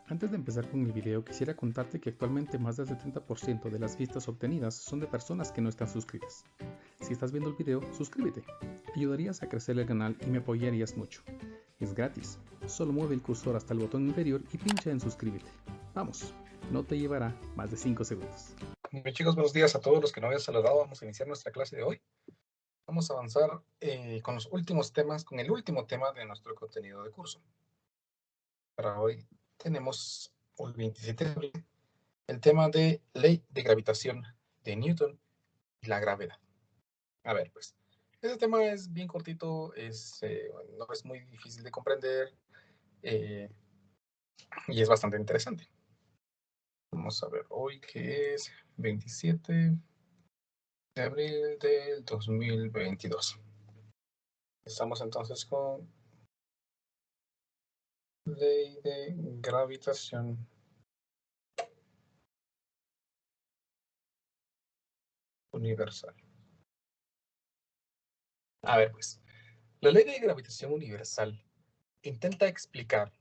Antes de empezar con el video, quisiera contarte que actualmente más del 70% de las vistas obtenidas son de personas que no están suscritas. Si estás viendo el video, suscríbete. Ayudarías a crecer el canal y me apoyarías mucho. Es gratis. Solo mueve el cursor hasta el botón inferior y pincha en suscríbete. Vamos, no te llevará más de 5 segundos. Bien, chicos, buenos días a todos los que no habían saludado. Vamos a iniciar nuestra clase de hoy. Vamos a avanzar con los últimos temas, con el último tema de nuestro contenido de curso. Para hoy tenemos el 27 de abril el tema de ley de gravitación de Newton y la gravedad. A ver, pues, este tema es bien cortito, no es muy difícil de comprender y es bastante interesante. Vamos a ver hoy que es 27 de abril del 2022. Estamos entonces con ley de gravitación universal. A ver, pues, la ley de gravitación universal intenta explicar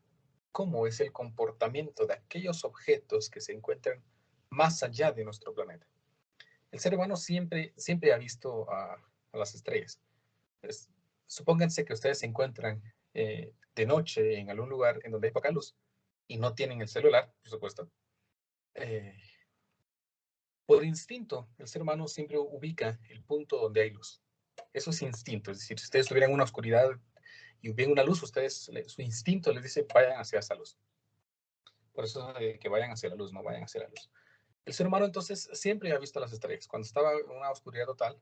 cómo es el comportamiento de aquellos objetos que se encuentran más allá de nuestro planeta. El ser humano siempre ha visto a las estrellas. Pues, supónganse que ustedes se encuentran de noche en algún lugar en donde hay poca luz y no tienen el celular, por supuesto. Por instinto, el ser humano siempre ubica el punto donde hay luz. Eso es instinto. Es decir, si ustedes estuvieran en una oscuridad y ven una luz, su instinto les dice vayan hacia esa luz. Por eso que vayan hacia la luz, no vayan hacia la luz. El ser humano entonces siempre ha visto las estrellas. Cuando estaba en una oscuridad total,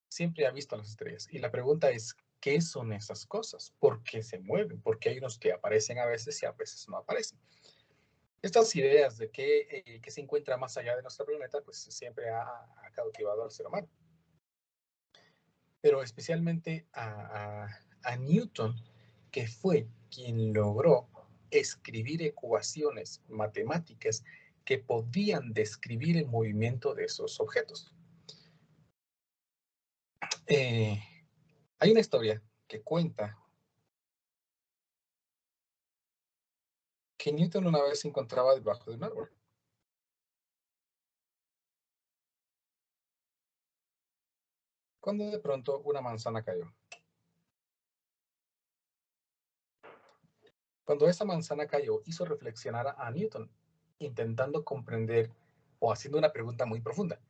siempre ha visto las estrellas. Y la pregunta es, ¿qué son esas cosas? ¿Por qué se mueven? ¿Por qué hay unos que aparecen a veces y a veces no aparecen? Estas ideas de qué se encuentra más allá de nuestro planeta, pues siempre ha cautivado al ser humano. Pero especialmente a Newton, que fue quien logró escribir ecuaciones matemáticas que podían describir el movimiento de esos objetos. Hay una historia que cuenta que Newton una vez se encontraba debajo de un árbol. Cuando de pronto una manzana cayó. Cuando esa manzana cayó, hizo reflexionar a Newton, intentando comprender o haciendo una pregunta muy profunda.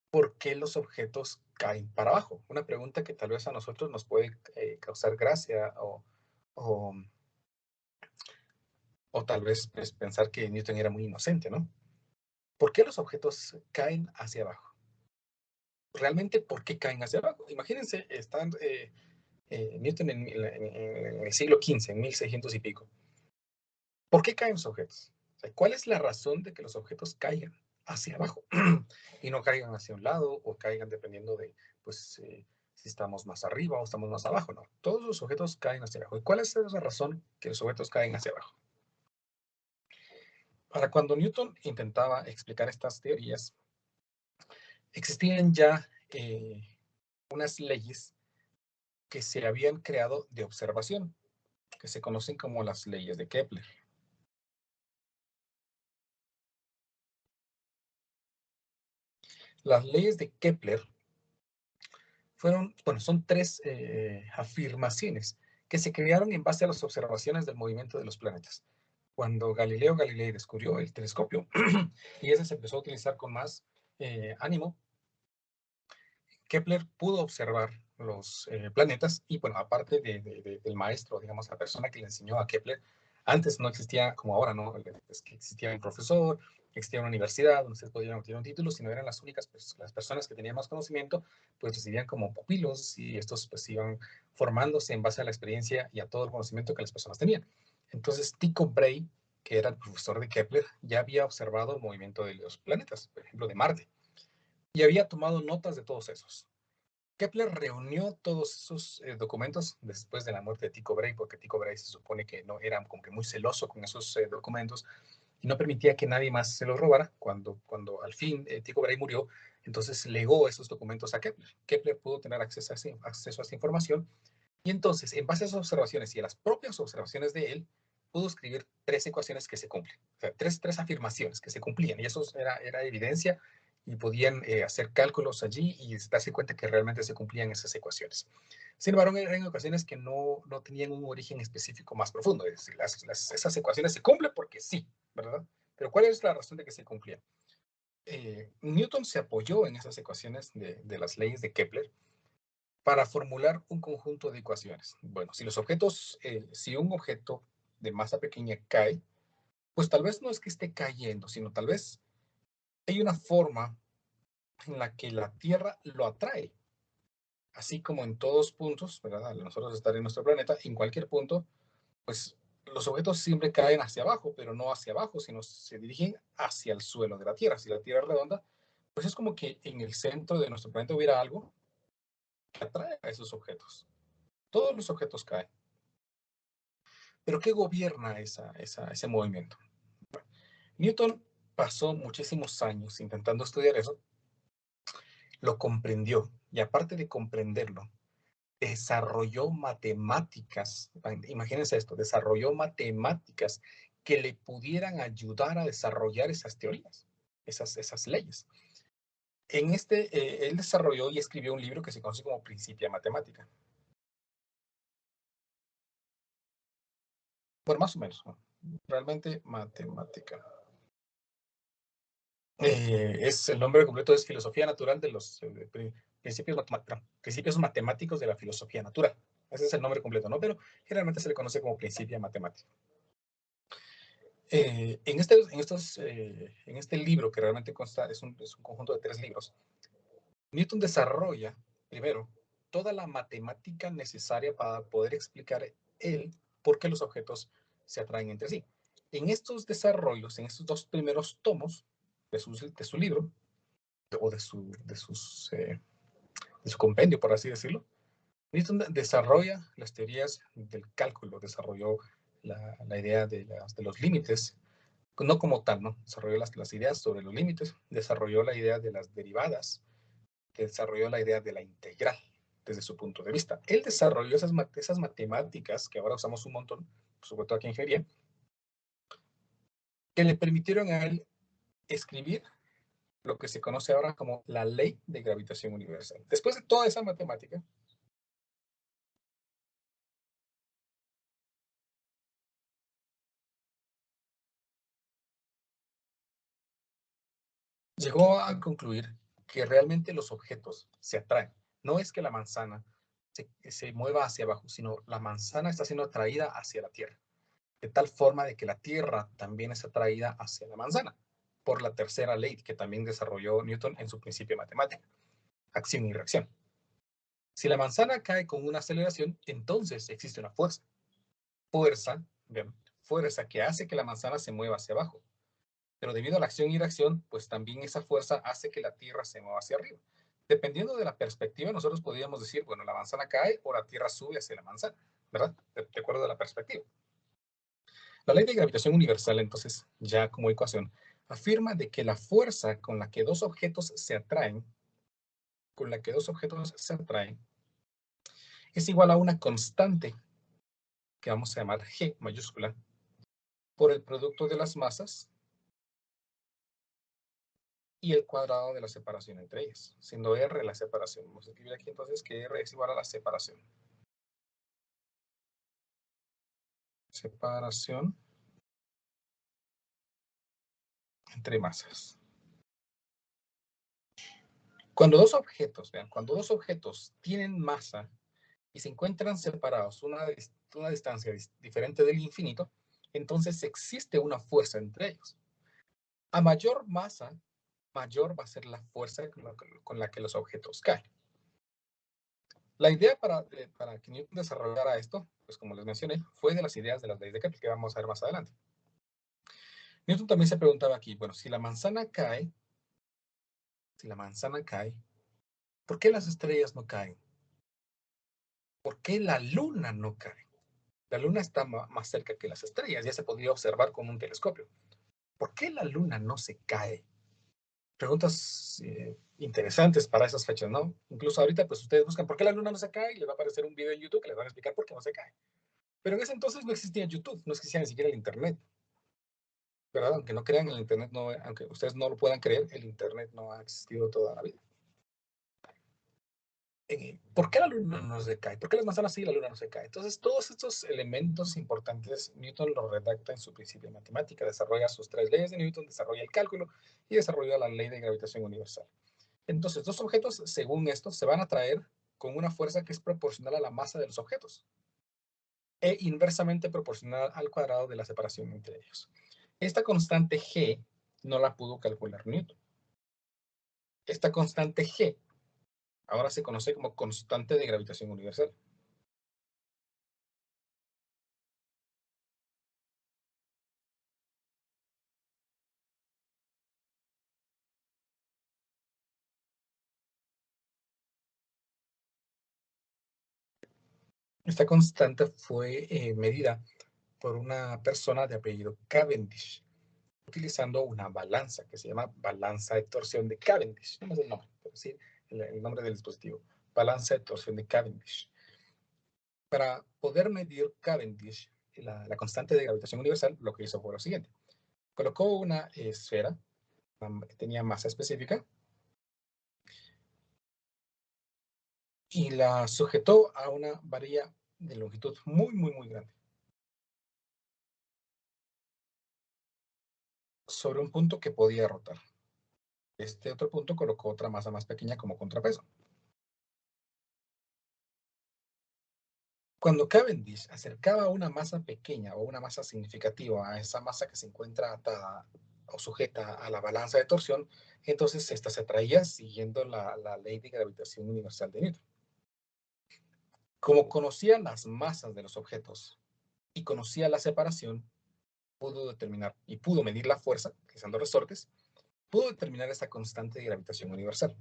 ¿Por qué los objetos caen para abajo? Una pregunta que tal vez a nosotros nos puede causar gracia o tal vez pues, pensar que Newton era muy inocente, ¿no? ¿Por qué los objetos caen hacia abajo? Realmente, ¿por qué caen hacia abajo? Imagínense, están Newton en el siglo XV, en 1600 y pico. ¿Por qué caen los objetos? O sea, ¿cuál es la razón de que los objetos caigan hacia abajo y no caigan hacia un lado o caigan dependiendo de, pues, si estamos más arriba o estamos más abajo? No, todos los objetos caen hacia abajo. ¿Y cuál es esa razón que los objetos caen hacia abajo? Para cuando Newton intentaba explicar estas teorías, existían ya unas leyes que se habían creado de observación, que se conocen como las leyes de Kepler. Las leyes de Kepler son tres afirmaciones que se crearon en base a las observaciones del movimiento de los planetas. Cuando Galileo Galilei descubrió el telescopio y ese se empezó a utilizar con más ánimo, Kepler pudo observar los planetas y, bueno, aparte del maestro, digamos, la persona que le enseñó a Kepler, antes no existía como ahora, ¿no? Es que existía un profesor, existía una universidad donde ustedes podían obtener un título, sino eran las únicas, pues, las personas que tenían más conocimiento, pues recibían como pupilos y estos pues iban formándose en base a la experiencia y a todo el conocimiento que las personas tenían. Entonces, Tycho Brahe, que era el profesor de Kepler, ya había observado el movimiento de los planetas, por ejemplo, de Marte, y había tomado notas de todos esos. Kepler reunió todos esos documentos después de la muerte de Tycho Brahe, porque Tycho Brahe se supone que no era como que muy celoso con esos documentos y no permitía que nadie más se los robara. Cuando al fin Tycho Brahe murió, entonces legó esos documentos a Kepler. Kepler pudo tener acceso a esa información y entonces, en base a esas observaciones y a las propias observaciones de él, pudo escribir 3 ecuaciones que se cumplen, o sea, tres afirmaciones que se cumplían, y eso era evidencia, y podían hacer cálculos allí y darse cuenta que realmente se cumplían esas ecuaciones. Sin embargo, eran ocasiones que no tenían un origen específico más profundo, es decir, esas ecuaciones se cumplen porque sí, ¿verdad? Pero ¿cuál es la razón de que se cumplían? Newton se apoyó en esas ecuaciones de las leyes de Kepler para formular un conjunto de ecuaciones. Bueno, si un objeto de masa pequeña cae, pues tal vez no es que esté cayendo, sino tal vez hay una forma en la que la Tierra lo atrae. Así como en todos puntos, ¿verdad? Al nosotros estar en nuestro planeta, en cualquier punto, pues los objetos siempre caen hacia abajo, pero no hacia abajo, sino se dirigen hacia el suelo de la Tierra. Si la Tierra es redonda, pues es como que en el centro de nuestro planeta hubiera algo que atrae a esos objetos. Todos los objetos caen. Pero ¿qué gobierna ese movimiento? Newton pasó muchísimos años intentando estudiar eso, lo comprendió, y aparte de comprenderlo, desarrolló matemáticas, imagínense esto, desarrolló matemáticas que le pudieran ayudar a desarrollar esas teorías, esas leyes. Él desarrolló y escribió un libro que se conoce como Principia Matemática. Bueno, más o menos, ¿no? Realmente matemática. El nombre completo es Filosofía Natural de los principios matemáticos de la filosofía natural. Ese es el nombre completo, ¿no? Pero generalmente se le conoce como Principia Matemática. En este libro, que realmente consta, es un conjunto de 3 libros, Newton desarrolla, primero, toda la matemática necesaria para poder explicar él por qué los objetos se atraen entre sí. En estos desarrollos, en estos 2 primeros tomos de su libro, o de su compendio, por así decirlo, Newton desarrolla las teorías del cálculo, desarrolló la idea de los límites, no como tal, ¿no? Desarrolló las ideas sobre los límites, desarrolló la idea de las derivadas, desarrolló la idea de la integral desde su punto de vista. Él desarrolló esas matemáticas que ahora usamos un montón, sobre todo aquí en ingeniería, que le permitieron a él escribir lo que se conoce ahora como la ley de gravitación universal. Después de toda esa matemática, llegó a concluir que realmente los objetos se atraen. No es que la manzana se mueva hacia abajo, sino la manzana está siendo atraída hacia la Tierra, de tal forma de que la Tierra también es atraída hacia la manzana, por la tercera ley que también desarrolló Newton en su principio matemático, acción y reacción. Si la manzana cae con una aceleración, entonces existe una fuerza, bien, fuerza que hace que la manzana se mueva hacia abajo. Pero debido a la acción y reacción, pues también esa fuerza hace que la Tierra se mueva hacia arriba. Dependiendo de la perspectiva, nosotros podríamos decir, bueno, la manzana cae o la Tierra sube hacia la manzana, ¿verdad? De acuerdo a la perspectiva. La ley de gravitación universal, entonces, ya como ecuación, afirma de que la fuerza con la que dos objetos se atraen, es igual a una constante que vamos a llamar G mayúscula por el producto de las masas y el cuadrado de la separación entre ellas, siendo R la separación. Vamos a escribir aquí entonces que R es igual a la separación. Separación entre masas. Cuando dos objetos tienen masa y se encuentran separados una distancia diferente del infinito, entonces existe una fuerza entre ellos. A mayor masa, mayor va a ser la fuerza con la que los objetos caen. La idea para que Newton desarrollara esto, pues como les mencioné, fue de las ideas de las leyes de Kepler, que vamos a ver más adelante. Newton también se preguntaba aquí, bueno, si la manzana cae, ¿por qué las estrellas no caen? ¿Por qué la luna no cae? La luna está más cerca que las estrellas, ya se podría observar con un telescopio. ¿Por qué la luna no se cae? Preguntas interesantes para esas fechas, ¿no? Incluso ahorita, pues ustedes buscan por qué la luna no se cae y les va a aparecer un video en YouTube que les van a explicar por qué no se cae. Pero en ese entonces no existía YouTube, no existía ni siquiera el Internet. ¿verdad? Aunque no crean, el Internet no, aunque ustedes no lo puedan creer, el Internet no ha existido toda la vida. ¿Por qué la luna no se cae? ¿Por qué las manzanas sí y la luna no se cae? Entonces, todos estos elementos importantes, Newton los redacta en su principio de matemática, desarrolla sus 3 leyes de Newton, desarrolla el cálculo y desarrolla la ley de gravitación universal. Entonces, dos objetos, según esto, se van a atraer con una fuerza que es proporcional a la masa de los objetos e inversamente proporcional al cuadrado de la separación entre ellos. Esta constante G no la pudo calcular Newton. Esta constante G ahora se conoce como constante de gravitación universal. Esta constante fue medida por una persona de apellido Cavendish, utilizando una balanza que se llama balanza de torsión de Cavendish. No es el nombre, pero sí el nombre del dispositivo. Balanza de torsión de Cavendish. Para poder medir Cavendish, la constante de gravitación universal, lo que hizo fue lo siguiente. Colocó una esfera que tenía masa específica y la sujetó a una varilla de longitud muy grande sobre un punto que podía rotar. Este otro punto colocó otra masa más pequeña como contrapeso. Cuando Cavendish acercaba una masa pequeña o una masa significativa a esa masa que se encuentra atada o sujeta a la balanza de torsión, entonces esta se atraía siguiendo la ley de gravitación universal de Newton. Como conocía las masas de los objetos y conocía la separación, pudo determinar y pudo medir la fuerza, utilizando resortes, pudo determinar esta constante de gravitación universal.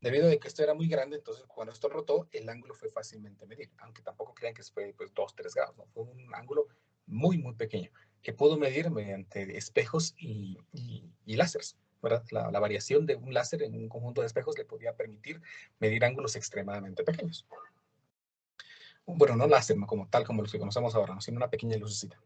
Debido a que esto era muy grande, entonces cuando esto rotó, el ángulo fue fácilmente medir, aunque tampoco crean que fue pues, 2, 3 grados, ¿no? Fue un ángulo muy pequeño, que pudo medir mediante espejos y láseres. La variación de un láser en un conjunto de espejos le podía permitir medir ángulos extremadamente pequeños. Bueno, no láser, no como tal como los que conocemos ahora, ¿no? Sino una pequeña lucecita.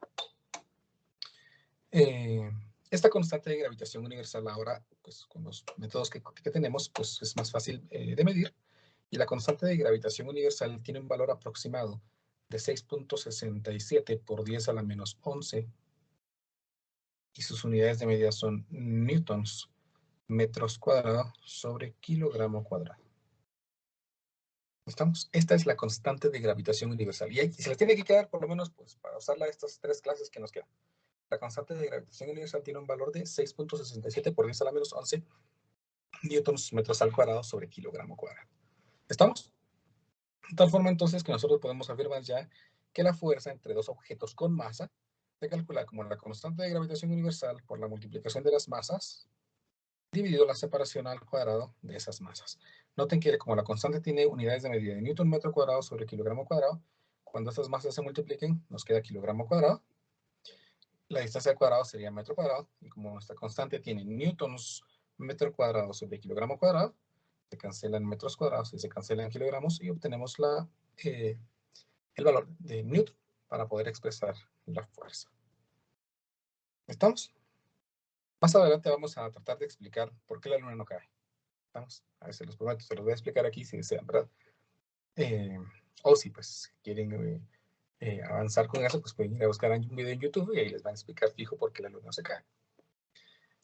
Esta constante de gravitación universal ahora, pues con los métodos que tenemos, pues es más fácil de medir. Y la constante de gravitación universal tiene un valor aproximado de 6.67 por 10 a la menos 11. Y sus unidades de medida son newtons metros cuadrados sobre kilogramo cuadrado. ¿Estamos? Esta es la constante de gravitación universal. Y se les tiene que quedar por lo menos pues, para usarla estas 3 clases que nos quedan. La constante de gravitación universal tiene un valor de 6.67 por 10 a la menos 11 newtons metros al cuadrado sobre kilogramo cuadrado. ¿Estamos? De tal forma entonces que nosotros podemos afirmar ya que la fuerza entre dos objetos con masa se calcula como la constante de gravitación universal por la multiplicación de las masas dividido la separación al cuadrado de esas masas. Noten que como la constante tiene unidades de medida de newton metro cuadrado sobre kilogramo cuadrado, cuando estas masas se multipliquen nos queda kilogramo cuadrado. La distancia al cuadrado sería metro cuadrado, y como nuestra constante tiene newtons metro cuadrado sobre kilogramo cuadrado, se cancelan metros cuadrados y se cancelan kilogramos y obtenemos el valor de Newton para poder expresar la fuerza. ¿Estamos? Más adelante vamos a tratar de explicar por qué la luna no cae. ¿Estamos? A ver, se los prometo, se los voy a explicar aquí si desean, ¿verdad? O si pues quieren avanzar con eso, pues pueden ir a buscar un video en YouTube y ahí les van a explicar fijo por qué la luna no se cae.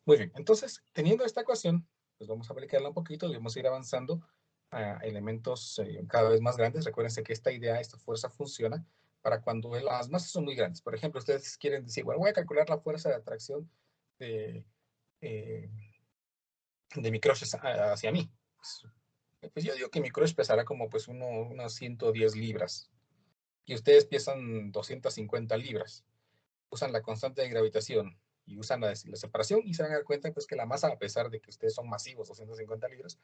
Muy bien, entonces, teniendo esta ecuación, pues vamos a aplicarla un poquito y vamos a ir avanzando a elementos cada vez más grandes. Recuérdense que esta idea, esta fuerza funciona para cuando las masas son muy grandes. Por ejemplo, ustedes quieren decir, bueno, voy a calcular la fuerza de atracción de, eh, de mi crush hacia mí. Pues yo digo que mi crush pesará como pues unos 110 libras y ustedes pesan 250 libras. Usan la constante de gravitación y usan la separación y se van a dar cuenta pues que la masa, a pesar de que ustedes son masivos, 250 libras,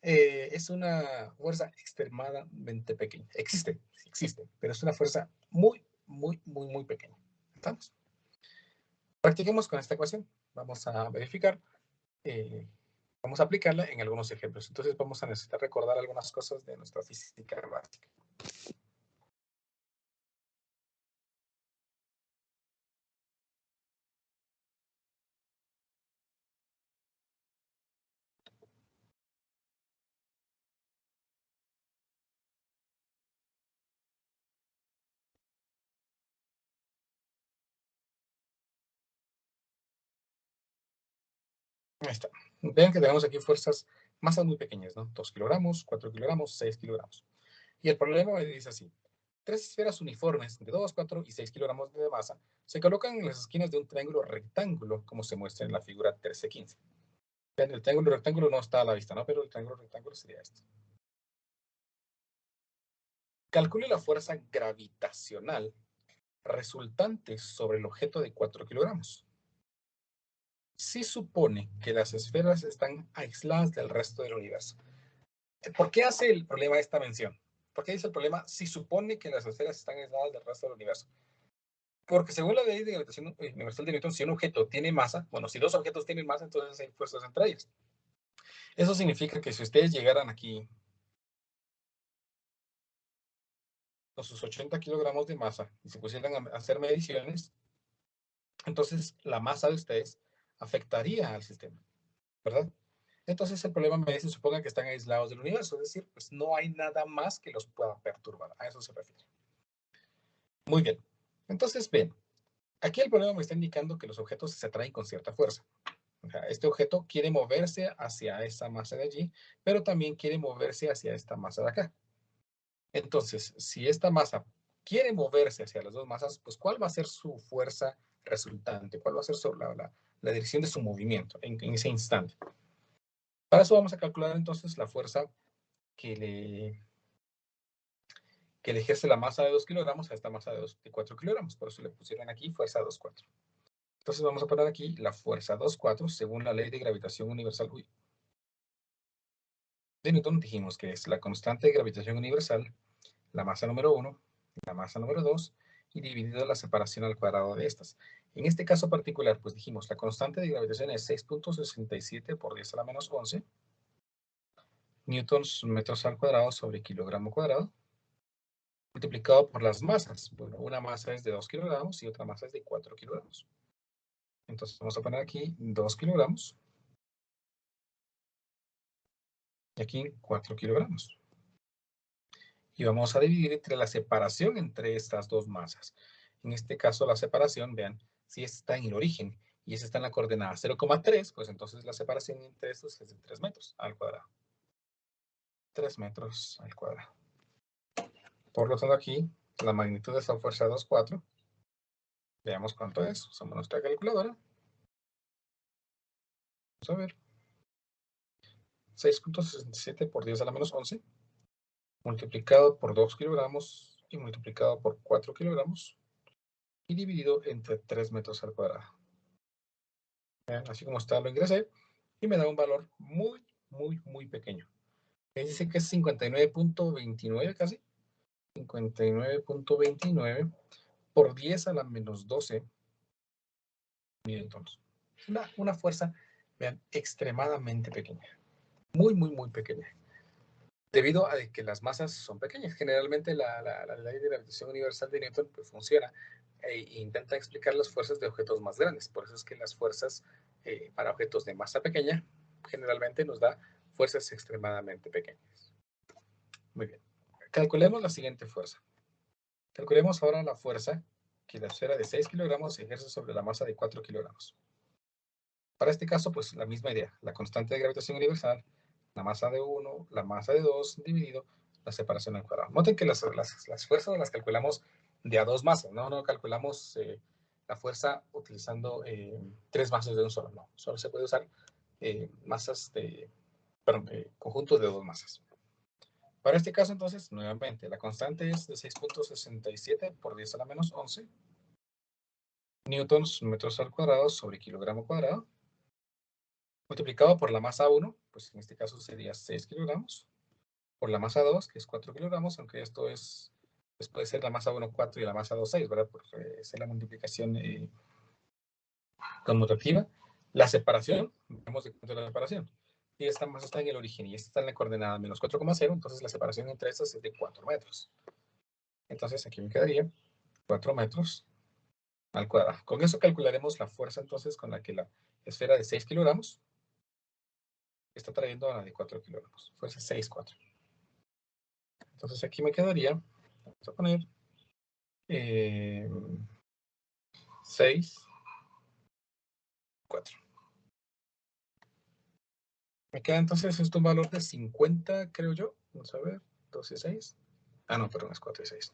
es una fuerza extremadamente pequeña. Existe, pero es una fuerza muy pequeña. ¿Estamos? Practiquemos con esta ecuación. Vamos a verificar, vamos a aplicarla en algunos ejemplos. Entonces vamos a necesitar recordar algunas cosas de nuestra física básica. Ahí está. Vean que tenemos aquí fuerzas, masas muy pequeñas, ¿no? 2 kilogramos, 4 kilogramos, 6 kilogramos. Y el problema dice así. 3 esferas uniformes de 2, 4 y 6 kilogramos de masa se colocan en las esquinas de un triángulo rectángulo, como se muestra en la figura 13-15. El triángulo rectángulo no está a la vista, ¿no? Pero el triángulo rectángulo sería este. Calcule la fuerza gravitacional resultante sobre el objeto de 4 kilogramos. Si supone que las esferas están aisladas del resto del universo. ¿Por qué hace el problema esta mención? ¿Por qué dice el problema si supone que las esferas están aisladas del resto del universo? Porque según la ley de gravitación universal de Newton, si un objeto tiene masa, bueno, si dos objetos tienen masa, entonces hay fuerzas entre ellos. Eso significa que si ustedes llegaran aquí con sus 80 kilogramos de masa y se pusieran a hacer mediciones, entonces la masa de ustedes afectaría al sistema, ¿verdad? Entonces el problema me dice, suponga que están aislados del universo, es decir, pues no hay nada más que los pueda perturbar. A eso se refiere. Muy bien. Entonces, ven, aquí el problema me está indicando que los objetos se atraen con cierta fuerza. O sea, este objeto quiere moverse hacia esa masa de allí, pero también quiere moverse hacia esta masa de acá. Entonces, si esta masa quiere moverse hacia las dos masas, pues ¿cuál va a ser su fuerza resultante? ¿Cuál va a ser la dirección de su movimiento en ese instante? Para eso vamos a calcular entonces la fuerza que le ejerce la masa de 2 kilogramos a esta masa de 4 kilogramos. Por eso le pusieron aquí fuerza 2,4. Entonces vamos a poner aquí la fuerza 2,4 según la ley de gravitación universal. De Newton dijimos que es la constante de gravitación universal, la masa número 1, la masa número 2, y dividido la separación al cuadrado de estas. En este caso particular, pues dijimos, la constante de gravitación es 6.67 por 10 a la menos 11 newtons metros al cuadrado sobre kilogramo cuadrado, multiplicado por las masas. Bueno, una masa es de 2 kilogramos y otra masa es de 4 kilogramos. Entonces vamos a poner aquí 2 kilogramos y aquí 4 kilogramos. Y vamos a dividir entre la separación entre estas dos masas. En este caso, la separación, vean, si está en el origen y esta está en la coordenada 0,3, pues entonces la separación entre estos es de 3 metros al cuadrado. 3 metros al cuadrado. Por lo tanto, aquí la magnitud de esta fuerza 2,4. Veamos cuánto es. Usamos nuestra calculadora. Vamos a ver. 6.67 por 10 a la menos 11. Multiplicado por 2 kilogramos y multiplicado por 4 kilogramos. Y dividido entre 3 metros al cuadrado. Así como está, lo ingresé y me da un valor muy, muy, muy pequeño. Me dice que es 59.29 casi. 59.29 por 10 a la menos 12 newtons. Una fuerza, vean, extremadamente pequeña. Muy, muy, muy pequeña. Debido a que las masas son pequeñas. Generalmente la ley de gravitación universal de Newton pues, funciona e intenta explicar las fuerzas de objetos más grandes. Por eso es que las fuerzas para objetos de masa pequeña generalmente nos da fuerzas extremadamente pequeñas. Muy bien. Calculemos la siguiente fuerza. Calculemos ahora la fuerza que la esfera de 6 kilogramos ejerce sobre la masa de 4 kilogramos. Para este caso, pues la misma idea. La constante de gravitación universal, la masa de 1, la masa de 2, dividido la separación al cuadrado. Noten que las fuerzas las calculamos de a dos masas, no calculamos la fuerza utilizando 3 masas de un solo, no. Solo se puede usar conjuntos de 2 masas. Para este caso, entonces, nuevamente, la constante es de 6.67 por 10 a la menos 11 newtons metros al cuadrado sobre kilogramo cuadrado, multiplicado por la masa 1, pues en este caso sería 6 kilogramos, por la masa 2, que es 4 kilogramos, aunque esto es, pues puede ser la masa 1, 4 y la masa 2, 6, ¿verdad? Porque es la multiplicación conmutativa. La separación, vemos de cuánto es la separación. Y esta masa está en el origen y esta está en la coordenada menos 4,0, entonces la separación entre estas es de 4 metros. Entonces aquí me quedaría 4 metros al cuadrado. Con eso calcularemos la fuerza entonces con la que la esfera de 6 kilogramos está trayendo a la de 4 kilogramos. Fuerza 6,4. Entonces aquí me quedaría, vamos a poner 6,4. Me queda entonces esto un valor de 50, creo yo. Vamos a ver, 2 y 6. Ah, no, perdón, es 4 y 6.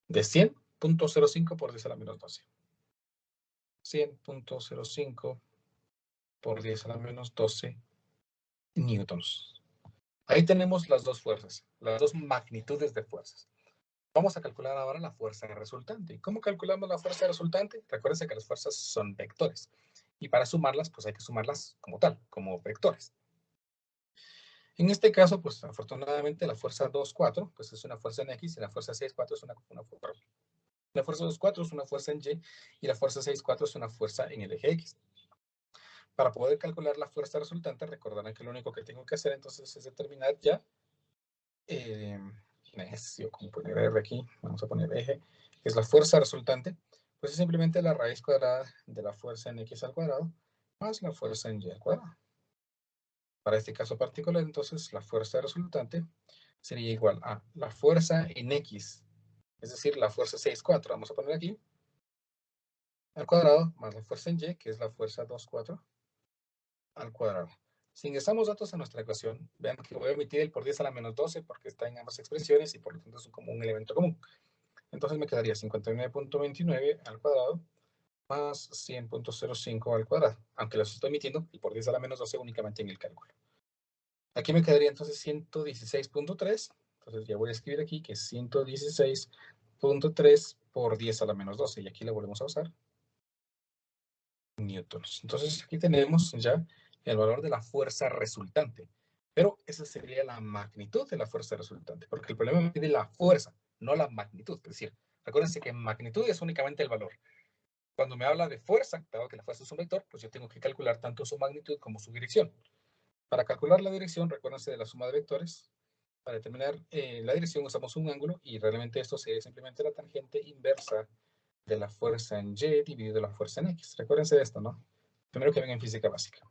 De 100.05 por 10 a la menos 12. 100.05 por 10 a la menos 12 newtons. Ahí tenemos las dos fuerzas, las dos magnitudes de fuerzas. Vamos a calcular ahora la fuerza resultante. ¿Y cómo calculamos la fuerza resultante? Recuérdense que las fuerzas son vectores. Y para sumarlas, pues hay que sumarlas como tal, como vectores. En este caso, pues afortunadamente la fuerza 2,4 pues es una fuerza en X y la fuerza 6,4 es una fuerza. La fuerza 2,4 es una fuerza en Y y la fuerza 6,4 es una fuerza en el eje X. Para poder calcular la fuerza resultante, recordarán que lo único que tengo que hacer entonces es determinar ya, yo como poner R aquí, vamos a poner eje, que es la fuerza resultante, pues es simplemente la raíz cuadrada de la fuerza en X al cuadrado más la fuerza en Y al cuadrado. Para este caso particular, entonces, la fuerza resultante sería igual a la fuerza en X, es decir, la fuerza 6,4, vamos a poner aquí, al cuadrado, más la fuerza en Y, que es la fuerza 2,4, al cuadrado. Si ingresamos datos a nuestra ecuación, vean que voy a omitir el por 10 a la menos 12 porque está en ambas expresiones y por lo tanto es como un elemento común. Entonces me quedaría 59.29 al cuadrado más 100.05 al cuadrado, aunque los estoy omitiendo el por 10 a la menos 12 únicamente en el cálculo. Aquí me quedaría entonces 116.3. Entonces ya voy a escribir aquí que es 116.3 por 10 a la menos 12. Y aquí la volvemos a usar. Newtons. Entonces aquí tenemos ya el valor de la fuerza resultante. Pero esa sería la magnitud de la fuerza resultante. Porque el problema me pide la fuerza, no la magnitud. Es decir, recuérdense que magnitud es únicamente el valor. Cuando me habla de fuerza, dado que la fuerza es un vector, pues yo tengo que calcular tanto su magnitud como su dirección. Para calcular la dirección, recuérdense de la suma de vectores. Para determinar la dirección usamos un ángulo y realmente esto sería simplemente la tangente inversa de la fuerza en Y dividido la fuerza en X. Recuérdense de esto, ¿no? Primero que ven en física básica.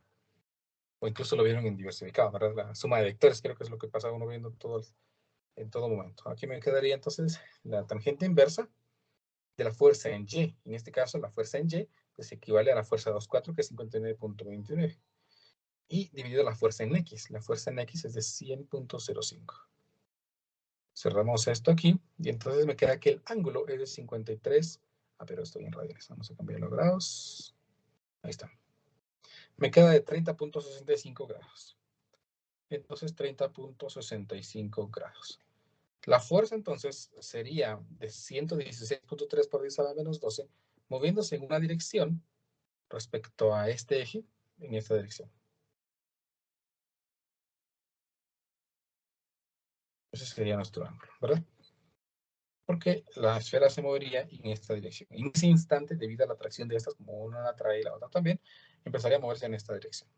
O incluso lo vieron en diversificado, ¿verdad? La suma de vectores creo que es lo que pasa uno viendo en todo momento. Aquí me quedaría entonces la tangente inversa de la fuerza en Y. En este caso, la fuerza en Y pues equivale a la fuerza 2,4, que es 59.29. Y dividido la fuerza en X. La fuerza en X es de 100.05. Cerramos esto aquí y entonces me queda que el ángulo es de 53. Pero estoy en radianes. Vamos a cambiar los grados. Ahí está. Me queda de 30.65 grados. Entonces 30.65 grados. La fuerza entonces sería de 116.3 por 10 a la menos 12, moviéndose en una dirección respecto a este eje, en esta dirección. Ese sería nuestro ángulo, ¿verdad? Porque la esfera se movería en esta dirección. En ese instante, debido a la atracción de estas, como una la atrae y la otra también, empezaría a moverse en esta dirección.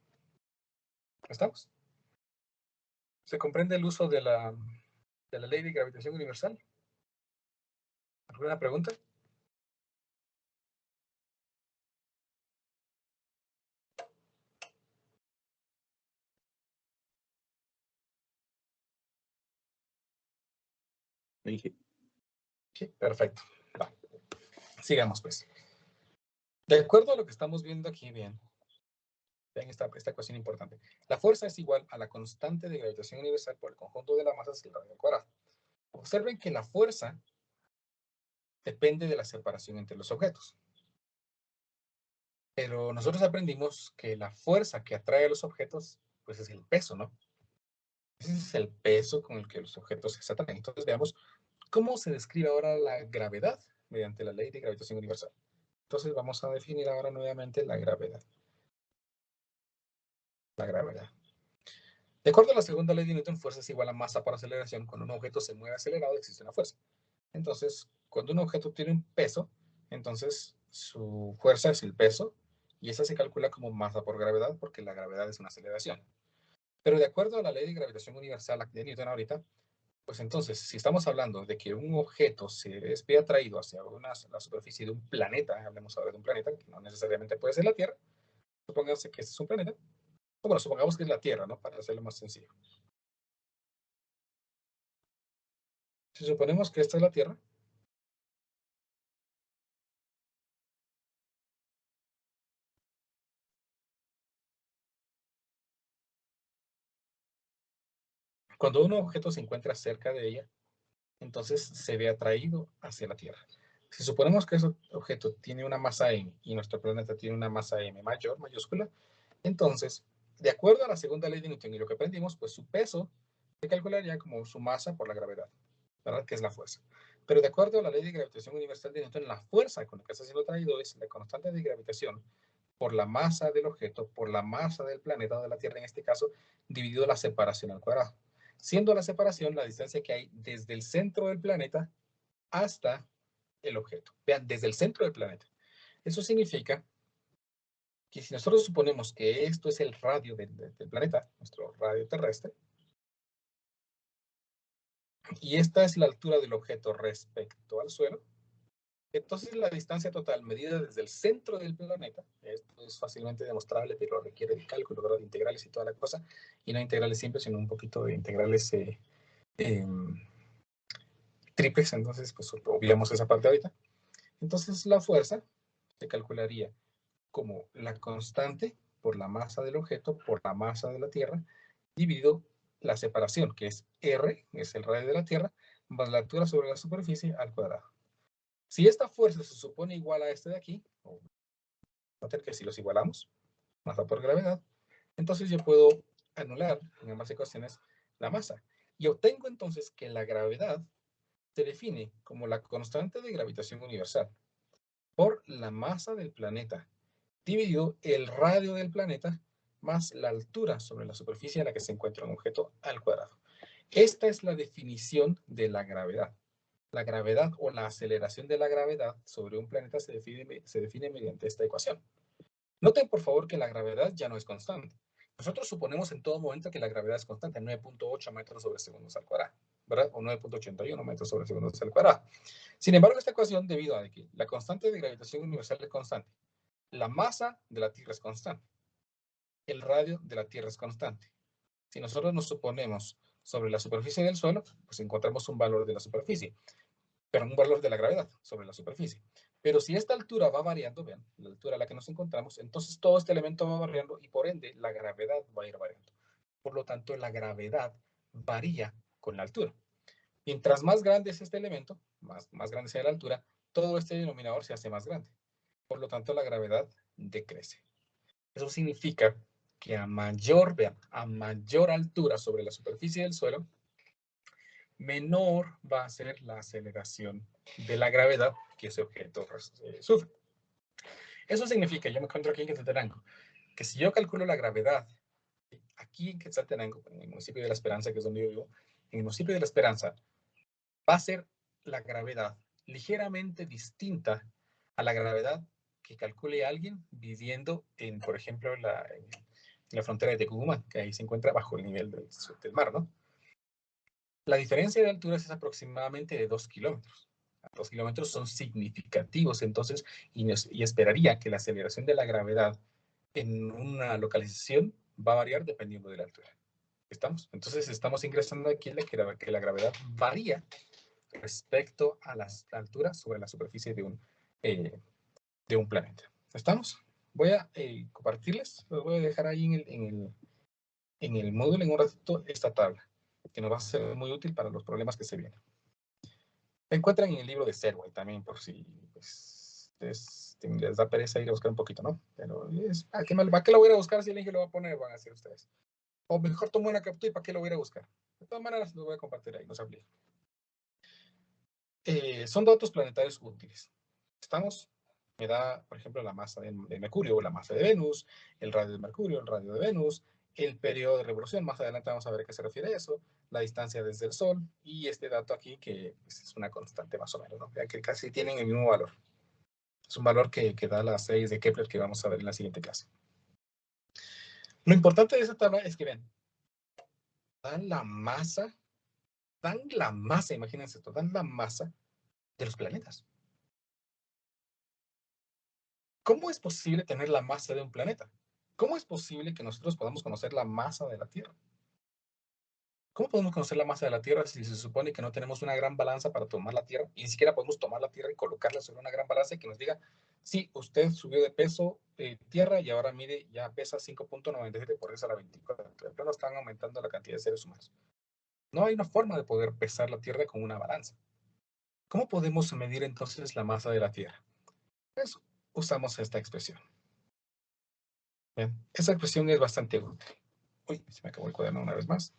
¿Estamos? ¿Se comprende el uso de la ley de gravitación universal? ¿Alguna pregunta? Sí, perfecto. Va. Sigamos, pues. De acuerdo a lo que estamos viendo aquí, bien, vean esta ecuación importante. La fuerza es igual a la constante de gravitación universal por el conjunto de la masa al radio al cuadrado. Observen que la fuerza depende de la separación entre los objetos. Pero nosotros aprendimos que la fuerza que atrae a los objetos, pues es el peso, ¿no? Ese es el peso con el que los objetos se atraen. Entonces veamos cómo se describe ahora la gravedad mediante la ley de gravitación universal. Entonces vamos a definir ahora nuevamente la gravedad. La gravedad. De acuerdo a la segunda ley de Newton, fuerza es igual a masa por aceleración. Cuando un objeto se mueve acelerado, existe una fuerza. Entonces, cuando un objeto tiene un peso, entonces su fuerza es el peso, y esa se calcula como masa por gravedad, porque la gravedad es una aceleración. Pero de acuerdo a la ley de gravitación universal de Newton ahorita, pues entonces, si estamos hablando de que un objeto se ve atraído hacia la superficie de un planeta, hablemos ahora de un planeta, que no necesariamente puede ser la Tierra, supongamos que este es un planeta, bueno, supongamos que es la Tierra, ¿no? Para hacerlo más sencillo. Si suponemos que esta es la Tierra, Cuando un objeto se encuentra cerca de ella, entonces se ve atraído hacia la Tierra. Si suponemos que ese objeto tiene una masa m y nuestro planeta tiene una masa m mayor, mayúscula, entonces, de acuerdo a la segunda ley de Newton y lo que aprendimos, pues su peso se calcularía como su masa por la gravedad, ¿verdad? Que es la fuerza. Pero de acuerdo a la ley de gravitación universal de Newton, la fuerza con la que está siendo atraído es la constante de gravitación por la masa del objeto, por la masa del planeta o de la Tierra en este caso, dividido la separación al cuadrado. Siendo la separación la distancia que hay desde el centro del planeta hasta el objeto. Vean, desde el centro del planeta. Eso significa que si nosotros suponemos que esto es el radio del planeta, nuestro radio terrestre, y esta es la altura del objeto respecto al suelo, entonces la distancia total medida desde el centro del planeta, esto es fácilmente demostrable, pero requiere de cálculo, ¿verdad? De integrales y toda la cosa, y no integrales simples, sino un poquito de integrales triples, entonces pues obviamos esa parte ahorita. Entonces la fuerza se calcularía como la constante por la masa del objeto por la masa de la Tierra, dividido la separación, que es R, es el radio de la Tierra, más la altura sobre la superficie al cuadrado. Si esta fuerza se supone igual a este de aquí, o que si los igualamos, masa por gravedad, entonces yo puedo anular en ambas ecuaciones la masa. Y obtengo entonces que la gravedad se define como la constante de gravitación universal por la masa del planeta dividido el radio del planeta más la altura sobre la superficie en la que se encuentra un objeto al cuadrado. Esta es la definición de la gravedad. La gravedad o la aceleración de la gravedad sobre un planeta se define mediante esta ecuación. Noten, por favor, que la gravedad ya no es constante. Nosotros suponemos en todo momento que la gravedad es constante, 9.8 metros sobre segundos al cuadrado, ¿verdad? O 9.81 metros sobre segundos al cuadrado. Sin embargo, esta ecuación, debido a que la constante de gravitación universal es constante, la masa de la Tierra es constante, el radio de la Tierra es constante. Si nosotros nos suponemos sobre la superficie del suelo, pues encontramos un valor de la superficie, pero un valor de la gravedad sobre la superficie. Pero si esta altura va variando, vean, la altura a la que nos encontramos, entonces todo este elemento va variando y por ende la gravedad va a ir variando. Por lo tanto, la gravedad varía con la altura. Mientras más grande es este elemento, más grande sea la altura, todo este denominador se hace más grande. Por lo tanto, la gravedad decrece. Eso significa que vean, a mayor altura sobre la superficie del suelo, menor va a ser la aceleración de la gravedad que ese objeto sufre. Eso significa, yo me encuentro aquí en Quetzaltenango, que si yo calculo la gravedad aquí en Quetzaltenango, en el municipio de La Esperanza, que es donde yo vivo, en el municipio de La Esperanza, va a ser la gravedad ligeramente distinta a la gravedad que calcule alguien viviendo en, por ejemplo, en la frontera de Tecumán, que ahí se encuentra bajo el nivel del mar, ¿no? La diferencia de alturas es aproximadamente de 2 kilómetros. 2 kilómetros son significativos, entonces, y esperaría que la aceleración de la gravedad en una localización va a variar dependiendo de la altura. ¿Estamos? Entonces, estamos ingresando aquí que la gravedad varía respecto a la altura sobre la superficie de un planeta. ¿Estamos? Voy a compartirles, los voy a dejar ahí en el módulo en un ratito esta tabla, que nos va a ser muy útil para los problemas que se vienen. La encuentran en el libro de Serway también, por si pues, les da pereza ir a buscar un poquito, ¿no? Pero ¿para qué lo voy a ir a buscar si el link lo va a poner? Van a hacer ustedes. O mejor tomo una captura y ¿para qué lo voy a ir a buscar? De todas maneras, lo voy a compartir ahí, no se aplica. Son datos planetarios útiles. ¿Estamos? Me da, por ejemplo, la masa de Mercurio o la masa de Venus, el radio de Mercurio, el radio de Venus, el periodo de revolución, más adelante vamos a ver a qué se refiere a eso, la distancia desde el Sol y este dato aquí que pues, es una constante más o menos, ¿no? Vean que casi tienen el mismo valor. Es un valor que da las 6 de Kepler que vamos a ver en la siguiente clase. Lo importante de esa tabla es que vean, dan la masa, imagínense esto, dan la masa de los planetas. ¿Cómo es posible tener la masa de un planeta? ¿Cómo es posible que nosotros podamos conocer la masa de la Tierra? ¿Cómo podemos conocer la masa de la Tierra si se supone que no tenemos una gran balanza para tomar la Tierra? Y ni siquiera podemos tomar la Tierra y colocarla sobre una gran balanza y que nos diga, sí, usted subió de peso Tierra y ahora mide, ya pesa 5.97 por eso a la 24. De plano están aumentando la cantidad de seres humanos. No hay una forma de poder pesar la Tierra con una balanza. ¿Cómo podemos medir entonces la masa de la Tierra? Pues usamos esta expresión. Bien, esa expresión es bastante útil. Uy, se me acabó el cuaderno una vez más.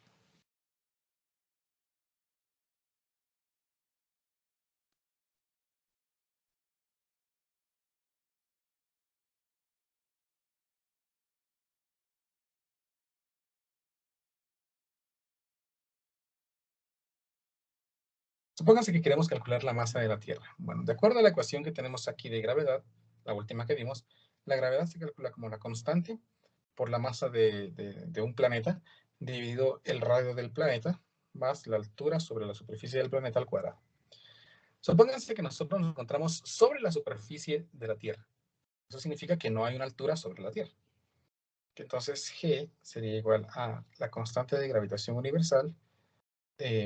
Supóngase que queremos calcular la masa de la Tierra. Bueno, de acuerdo a la ecuación que tenemos aquí de gravedad, la última que vimos, la gravedad se calcula como la constante por la masa de un planeta dividido el radio del planeta más la altura sobre la superficie del planeta al cuadrado. Supónganse que nosotros nos encontramos sobre la superficie de la Tierra. Eso significa que no hay una altura sobre la Tierra. Entonces G sería igual a la constante de gravitación universal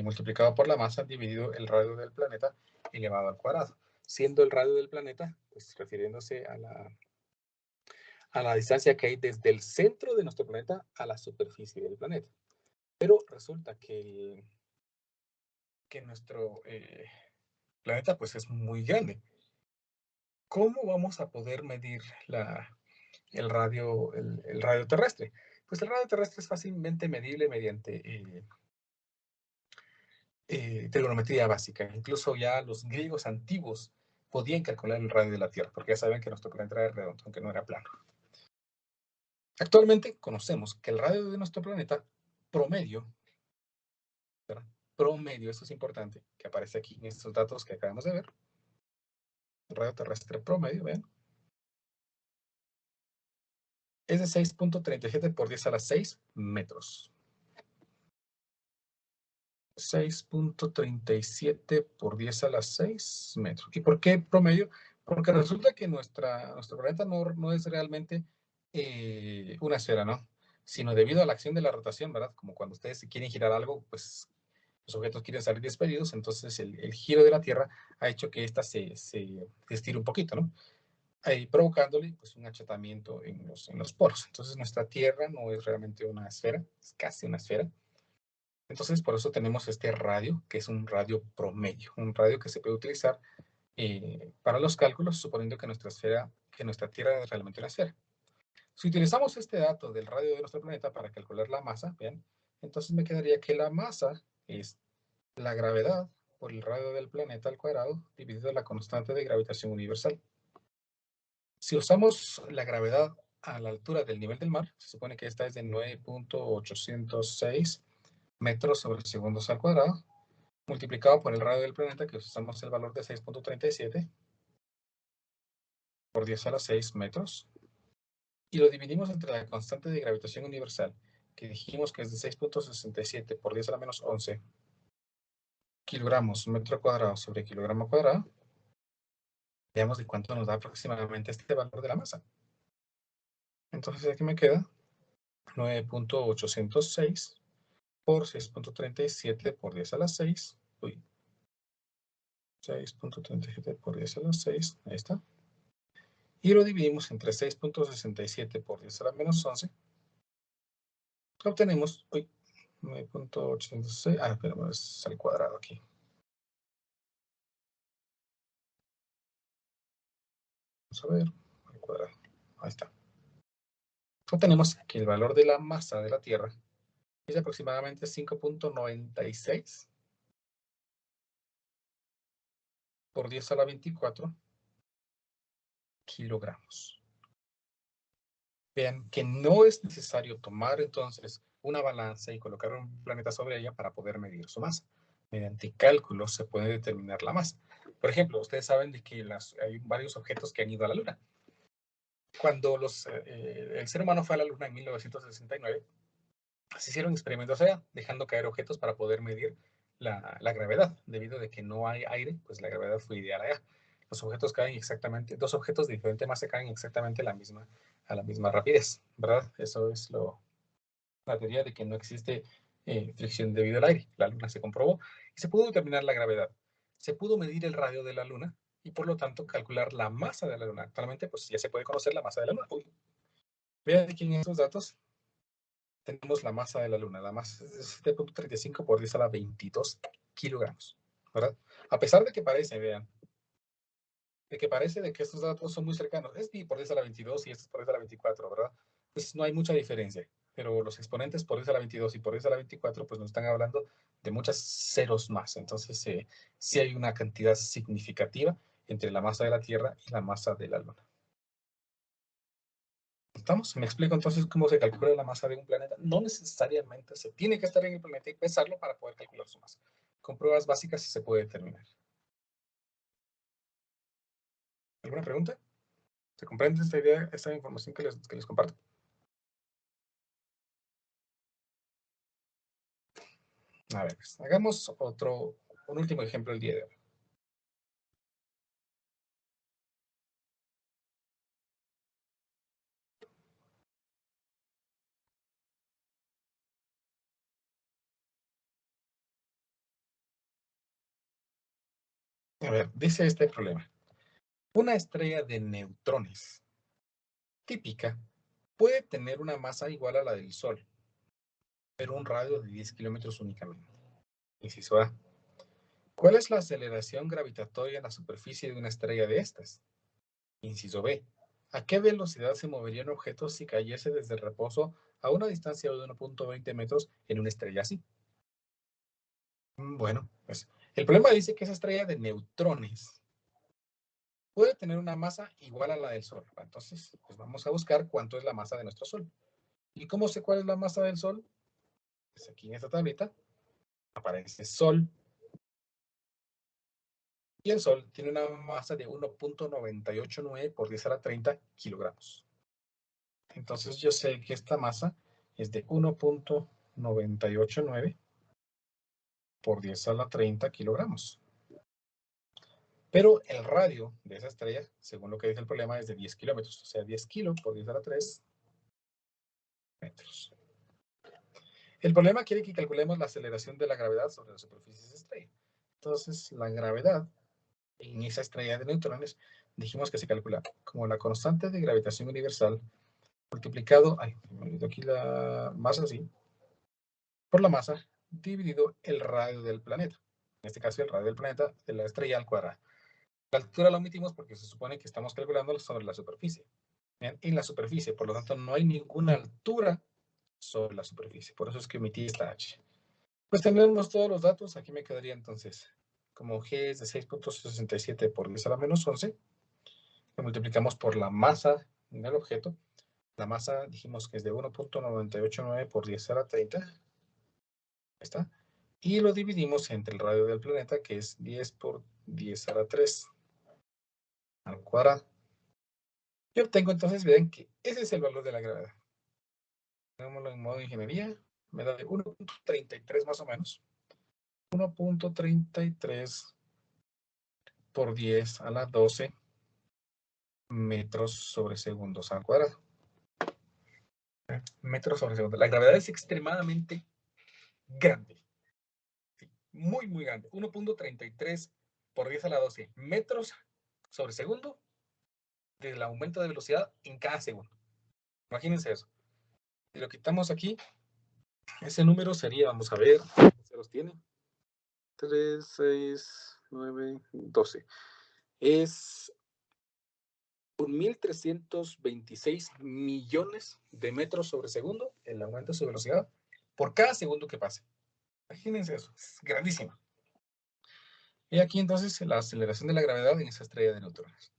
multiplicado por la masa dividido el radio del planeta elevado al cuadrado. Siendo el radio del planeta, pues refiriéndose a la distancia que hay desde el centro de nuestro planeta a la superficie del planeta. Pero resulta que nuestro planeta pues es muy grande. ¿Cómo vamos a poder medir el radio terrestre? Pues el radio terrestre es fácilmente medible mediante trigonometría básica. Incluso ya los griegos antiguos podían calcular el radio de la Tierra, porque ya saben que nuestro planeta era redondo, aunque no era plano. Actualmente conocemos que el radio de nuestro planeta promedio, ¿verdad? Promedio, esto es importante, que aparece aquí en estos datos que acabamos de ver. El radio terrestre promedio, vean, es de 6.37 por 10 a la 6 metros. 6.37 por 10 a la 6 metros. ¿Y por qué promedio? Porque resulta que nuestro planeta no es realmente una esfera, ¿no? Sino debido a la acción de la rotación, ¿verdad? Como cuando ustedes quieren girar algo, pues los objetos quieren salir despedidos, entonces el giro de la Tierra ha hecho que ésta se estire un poquito, ¿no? Ahí provocándole pues, un achatamiento en los poros. Entonces nuestra Tierra no es realmente una esfera, es casi una esfera. Entonces, por eso tenemos este radio, que es un radio promedio, un radio que se puede utilizar para los cálculos, suponiendo que nuestra Tierra es realmente una esfera. Si utilizamos este dato del radio de nuestro planeta para calcular la masa, vean, entonces me quedaría que la masa es la gravedad por el radio del planeta al cuadrado dividido la constante de gravitación universal. Si usamos la gravedad a la altura del nivel del mar, se supone que esta es de 9.806 metros sobre segundos al cuadrado, multiplicado por el radio del planeta, que usamos el valor de 6.37 por 10 a la 6 metros, y lo dividimos entre la constante de gravitación universal, que dijimos que es de 6.67 por 10 a la menos 11 kilogramos metro cuadrado sobre kilogramo cuadrado. Veamos de cuánto nos da aproximadamente este valor de la masa. Entonces aquí me queda 9.806 por 6.37 por 10 a la 6. 6.37 por 10 a la 6. Ahí está. Y lo dividimos entre 6.67 por 10 a la menos 11. Obtenemos 9.806. Pero es al cuadrado aquí. Vamos a ver. Al cuadrado. Ahí está. Obtenemos que el valor de la masa de la Tierra es aproximadamente 5.96 por 10 a la 24 kilogramos. Vean que no es necesario tomar entonces una balanza y colocar un planeta sobre ella para poder medir su masa. Mediante cálculos se puede determinar la masa. Por ejemplo, ustedes saben de que hay varios objetos que han ido a la Luna. Cuando el ser humano fue a la Luna en 1969, se hicieron experimentos allá, dejando caer objetos para poder medir la gravedad. Debido a que no hay aire, pues la gravedad fue ideal allá. Los objetos caen exactamente, dos objetos de diferente masa caen exactamente a la misma rapidez, ¿verdad? Eso es la teoría de que no existe fricción debido al aire. La Luna se comprobó y se pudo determinar la gravedad. Se pudo medir el radio de la Luna y por lo tanto calcular la masa de la Luna. Actualmente pues ya se puede conocer la masa de la Luna. Vean aquí en estos datos tenemos la masa de la Luna. La masa es 7.35 por 10 a la 22 kilogramos, ¿verdad? A pesar de que parece, vean, de que estos datos son muy cercanos. Es pi por 10 a la 22 y esto es por 10 a la 24, ¿verdad? Entonces no hay mucha diferencia. Pero los exponentes por 10 a la 22 y por 10 a la 24, pues nos están hablando de muchos ceros más. Entonces sí hay una cantidad significativa entre la masa de la Tierra y la masa de la Luna. ¿Estamos? Me explico entonces cómo se calcula la masa de un planeta. No necesariamente se tiene que estar en el planeta y pesarlo para poder calcular su masa. Con pruebas básicas se puede determinar. ¿Alguna pregunta? ¿Se comprende esta idea, esta información que les comparto? A ver, pues, hagamos un último ejemplo el día de hoy. A ver, dice este problema. Una estrella de neutrones típica puede tener una masa igual a la del Sol, pero un radio de 10 kilómetros únicamente. Inciso A. ¿Cuál es la aceleración gravitatoria en la superficie de una estrella de estas? Inciso B. ¿A qué velocidad se moverían objetos si cayese desde el reposo a una distancia de 1.20 metros en una estrella así? Bueno, pues el problema dice que esa estrella de neutrones puede tener una masa igual a la del Sol. Entonces, pues vamos a buscar cuánto es la masa de nuestro Sol. ¿Y cómo sé cuál es la masa del Sol? Pues aquí en esta tablita aparece Sol. Y el Sol tiene una masa de 1.989 por 10 a la 30 kilogramos. Entonces yo sé que esta masa es de 1.989 por 10 a la 30 kilogramos. Pero el radio de esa estrella, según lo que dice el problema, es de 10 kilómetros. O sea, 10 kilos por 10 a la 3 metros. El problema quiere que calculemos la aceleración de la gravedad sobre la superficie de esa estrella. Entonces, la gravedad en esa estrella de neutrones, dijimos que se calcula como la constante de gravitación universal multiplicado, me olvidó aquí la masa, sí, por la masa dividido el radio del planeta. En este caso, el radio del planeta de la estrella al cuadrado. La altura la omitimos porque se supone que estamos calculando sobre la superficie. En la superficie, por lo tanto, no hay ninguna altura sobre la superficie. Por eso es que omití esta H. Pues tenemos todos los datos. Aquí me quedaría entonces, como G es de 6.67 por 10 a la menos 11, lo multiplicamos por la masa del objeto. La masa dijimos que es de 1.989 por 10 a la 30. Ahí está. Y lo dividimos entre el radio del planeta, que es 10 por 10 a la 3 al cuadrado. Y obtengo entonces, vean que ese es el valor de la gravedad. Hagámoslo en modo de ingeniería. Me da de 1.33 más o menos. 1.33 por 10 a la 12 metros sobre segundos al cuadrado. Metros sobre segundo. La gravedad es extremadamente grande. Sí, muy, muy grande. 1.33 por 10 a la 12 metros sobre segundo del aumento de velocidad en cada segundo. Imagínense eso. Si lo quitamos aquí, ese número sería, vamos a ver, se los tiene. 3, 6, 9, 12. Es 1.326 millones de metros sobre segundo el aumento de su velocidad por cada segundo que pase. Imagínense eso, es grandísimo. Y aquí entonces la aceleración de la gravedad en esa estrella de neutrones.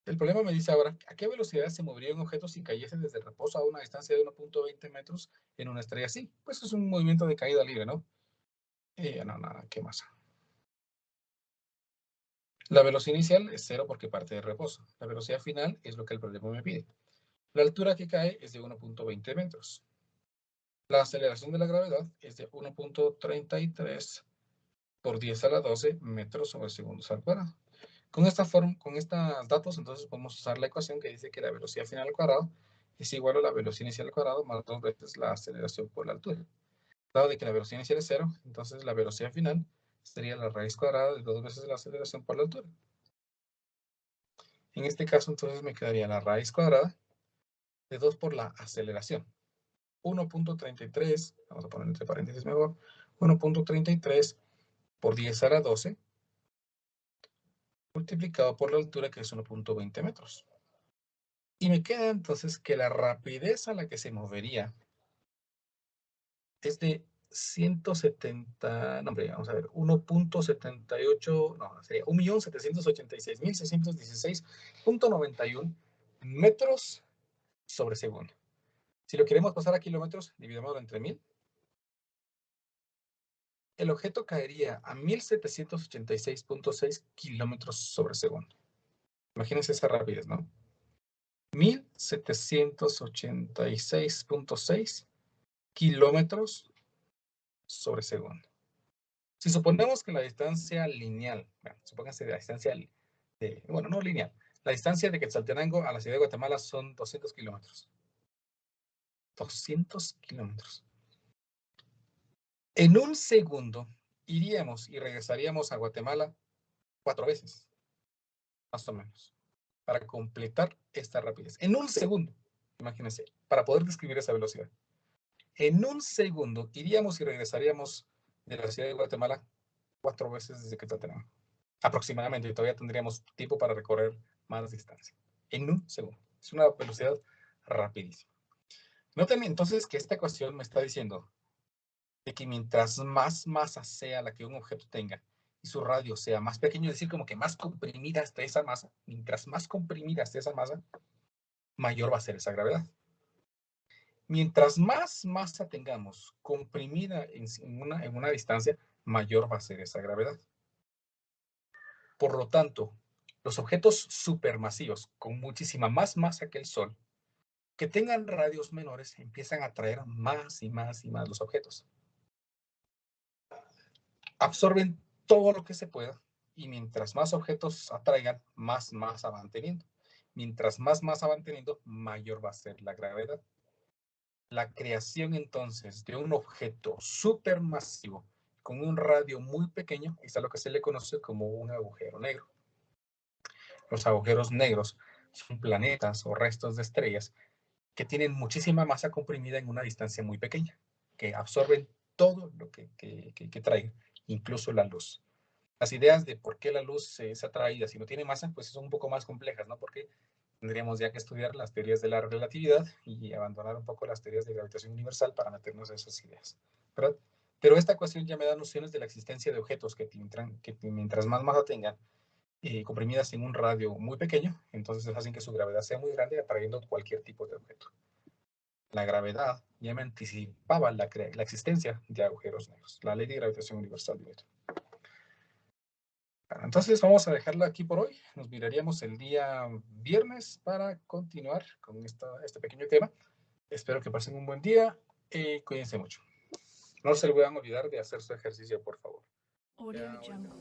El problema me dice ahora, ¿a qué velocidad se movería un objeto si cayese desde el reposo a una distancia de 1.20 metros en una estrella así? Pues es un movimiento de caída libre, ¿no? No, nada, ¿qué más? La velocidad inicial es 0 porque parte de reposo. La velocidad final es lo que el problema me pide. La altura que cae es de 1.20 metros. La aceleración de la gravedad es de 1.33 por 10 a la 12 metros sobre segundos al cuadrado. Con estos datos, entonces podemos usar la ecuación que dice que la velocidad final al cuadrado es igual a la velocidad inicial al cuadrado más 2 veces la aceleración por la altura. Dado de que la velocidad inicial es 0, entonces la velocidad final sería la raíz cuadrada de 2 veces la aceleración por la altura. En este caso, entonces me quedaría la raíz cuadrada de 2 por la aceleración. 1.33, vamos a poner entre paréntesis mejor, 1.33 por 10 a la 12, multiplicado por la altura, que es 1.20 metros. Y me queda entonces que la rapidez a la que se movería es de 170, no, hombre, vamos a ver, 1.78, no, sería 1.786.616.91 metros sobre segundo. Si lo queremos pasar a kilómetros, dividémoslo entre 1000. El objeto caería a 1786.6 kilómetros sobre segundo. Imagínense esa rapidez, ¿no? 1786.6 kilómetros sobre segundo. Si suponemos que la distancia lineal, bueno, supónganse la distancia, bueno, no lineal, la distancia de Quetzaltenango a la ciudad de Guatemala son 200 kilómetros. 200 kilómetros. En un segundo iríamos y regresaríamos a Guatemala 4 veces, más o menos, para completar esta rapidez. En un segundo, imagínense, para poder describir esa velocidad. En un segundo iríamos y regresaríamos de la ciudad de Guatemala 4 veces desde Quetzaltenango. Aproximadamente, y todavía tendríamos tiempo para recorrer más distancia. En un segundo. Es una velocidad rapidísima. Noten entonces que esta ecuación me está diciendo de que mientras más masa sea la que un objeto tenga y su radio sea más pequeño, es decir, como que más comprimida esté esa masa, mientras más comprimida esté esa masa, mayor va a ser esa gravedad. Mientras más masa tengamos comprimida en una distancia, mayor va a ser esa gravedad. Por lo tanto, los objetos supermasivos con muchísima más masa que el Sol, que tengan radios menores, empiezan a atraer más y más y más los objetos. Absorben todo lo que se pueda y mientras más objetos atraigan, más masa van teniendo. Mientras más masa van teniendo, mayor va a ser la gravedad. La creación entonces de un objeto supermasivo con un radio muy pequeño es a lo que se le conoce como un agujero negro. Los agujeros negros son planetas o restos de estrellas que tienen muchísima masa comprimida en una distancia muy pequeña, que absorben todo lo que traigan, incluso la luz. Las ideas de por qué la luz es atraída si no tiene masa, pues son un poco más complejas, ¿no? Porque tendríamos ya que estudiar las teorías de la relatividad y abandonar un poco las teorías de gravitación universal para meternos a esas ideas, ¿verdad? Pero esta ecuación ya me da nociones de la existencia de objetos que mientras más masa tengan, comprimidas en un radio muy pequeño, entonces hacen que su gravedad sea muy grande, atrayendo cualquier tipo de objeto. La gravedad ya me anticipaba la existencia de agujeros negros, la ley de gravitación universal de Newton. Entonces vamos a dejarla aquí por hoy. Nos miraríamos el día viernes para continuar con este pequeño tema. Espero que pasen un buen día y cuídense mucho. No se olviden olvidar de hacer su ejercicio, por favor. Audio Jungle.